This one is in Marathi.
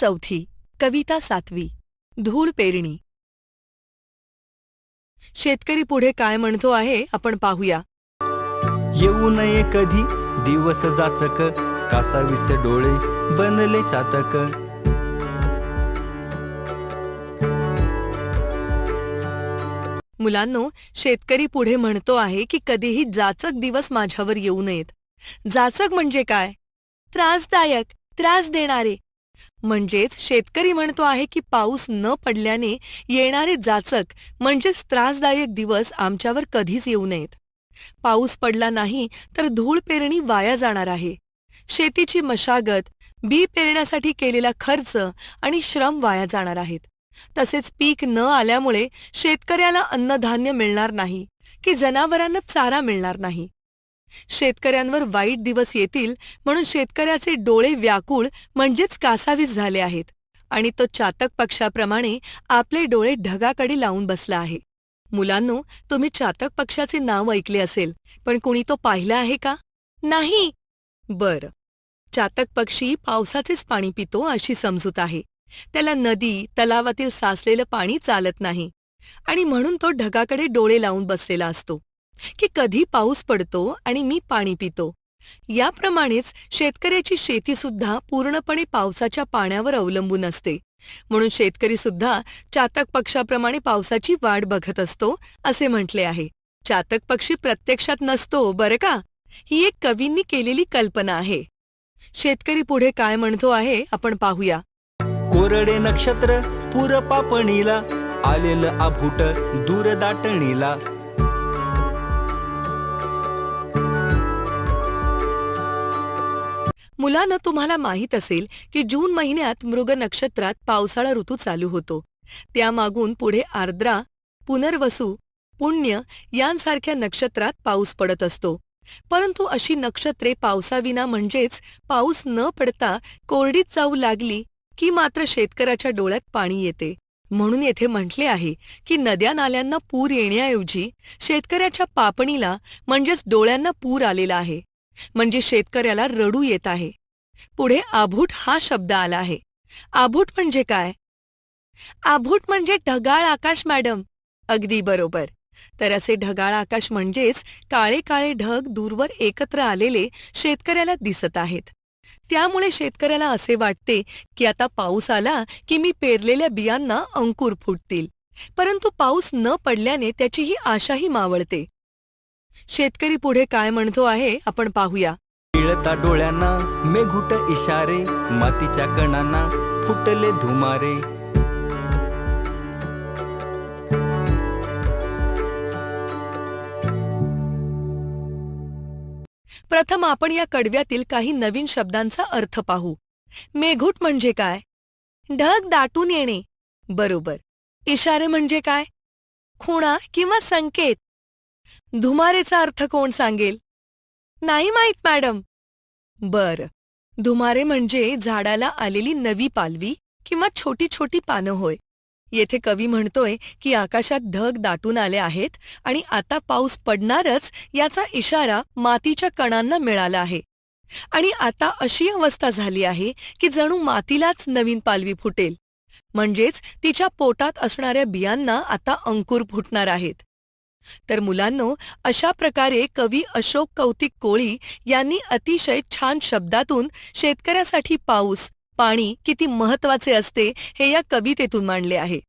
चौथी, कविता 7वी, धूळ पेरणी. शेतकरी पुढे काय म्हणतो आहे आपण पाहूया. येऊ नये कधी दिवस जाचक, कासावीस डोळे बनले चातक. मुलांनो, शेतकरी पुढे म्हणतो आहे की कधीही जाचक दिवस माझ्यावर येऊ नयेत. जाचक म्हणजे काय? त्रासदायक, त्रास देणारे. म्हणजेच शेतकरी म्हणतो आहे की पाऊस न पडल्याने येणारे जाचक म्हणजेच त्रासदायक दिवस आमच्यावर कधीच येऊ नयेत. पाऊस पडला नाही तर धूळ पेरणी वाया जाणार आहे. शेतीची मशागत, बी पेरण्यासाठी केलेला खर्च आणि श्रम वाया जाणार आहेत. तसेच पीक न आल्यामुळे शेतकऱ्याला अन्नधान्य मिळणार नाही की जनावरांना चारा मिळणार नाही. शेतकऱ्यांवर वाईट दिवस येतील म्हणून शेतकऱ्याचे डोळे व्याकुळ म्हणजेच कासावीस झाले आहेत आणि तो चातक पक्षाप्रमाणे आपले डोळे ढगाकडे लावून बसला आहे. मुलांनो, तुम्ही चातक पक्षाचे नाव ऐकले असेल, पण कुणी तो पाहिला आहे का? नाही. बरं. चातक पक्षी पावसाचेच पाणी पितो अशी समजूत आहे. त्याला नदी, तलावातील साचलेलं पाणी चालत नाही आणि म्हणून तो ढगाकडे डोळे लावून बसलेला असतो की कधी पाऊस पडतो आणि मी पाणी पितो. याप्रमाणेच शेतकऱ्याची शेतीसुद्धा पूर्णपणे पावसाच्या पाण्यावर अवलंबून असते. म्हणून शेतकरीसुद्धा चातक पक्षाप्रमाणे पावसाची वाट बघत असतो असे म्हटले आहे. चातक पक्षी प्रत्यक्षात नसतो बरं का. ही एक कवींनी केलेली कल्पना आहे. शेतकरी पुढे काय म्हणतो आहे आपण पाहूया. कोरडे नक्षत्र पुर पापणीला, आलेलं आभूट दूर दाटणीला. मुलांना तुम्हाला माहीत असेल की जून महिन्यात मृग नक्षत्रात पावसाळा ऋतू चालू होतो. त्यामागून पुढे आर्द्रा, पुनर्वसू, पुण्य यांसारख्या नक्षत्रात पाऊस पडत असतो. परंतु अशी नक्षत्रे पावसाविना म्हणजेच पाऊस न पडता कोरडीत जाऊ लागली की मात्र शेतकऱ्याच्या डोळ्यात पाणी येते. म्हणून येथे म्हटले आहे की नद्या नाल्यांना पूर येण्याऐवजी शेतकऱ्याच्या पापणीला म्हणजेच डोळ्यांना पूर आलेला आहे. म्हणजे शेतकऱ्याला रडू येत आहे. पुढे आभूट हा शब्द आला आहे. आभूट म्हणजे काय? आभूट म्हणजे ढगाळ आकाश मॅडम. अगदी बरोबर. तर असे ढगाळ आकाश म्हणजेच काळे काळे ढग दूरवर एकत्र आलेले शेतकऱ्याला दिसत आहेत. त्यामुळे शेतकऱ्याला असे वाटते की आता पाऊस आला की मी पेरलेल्या बियांना अंकुर फुटतील. परंतु पाऊस न पडल्याने त्याची ही आशाही मावळते. शेतकरी पुढे काय म्हणतो आहे आपण पाहूया. पिळता डोळ्यांना मेघूट इशारे, मातीच्या कणांना फुटले धुमारे. प्रथम आपण या कडव्यातील काही नवीन शब्दांचा अर्थ पाहू. मेघूट म्हणजे काय? ढग दाटून येणे. बरोबर. इशारे म्हणजे काय? खुणा किंवा संकेत. धुमारेचा अर्थ कोण सांगेल? नाही माहीत मॅडम. बरं. धुमारे म्हणजे झाडाला आलेली नवी पालवी किंवा छोटी छोटी पानं होय. येथे कवी म्हणतोय की आकाशात ढग दाटून आले आहेत आणि आता पाऊस पडणारच याचा इशारा मातीच्या कणांना मिळाला आहे. आणि आता अशी अवस्था झाली आहे की जणू मातीलाच नवीन पालवी फुटेल. म्हणजेच तिच्या पोटात असणाऱ्या बियांना आता अंकुर फुटणार आहेत. तर मुलांनो, अशा प्रकारे कवी अशोक कौतिक कोळी यांनी अतिशय छान शब्दातून शेतकऱ्यासाठी पाऊस, पाणी किती महत्वाचे असते हे या कवितेतून मांडले आहे.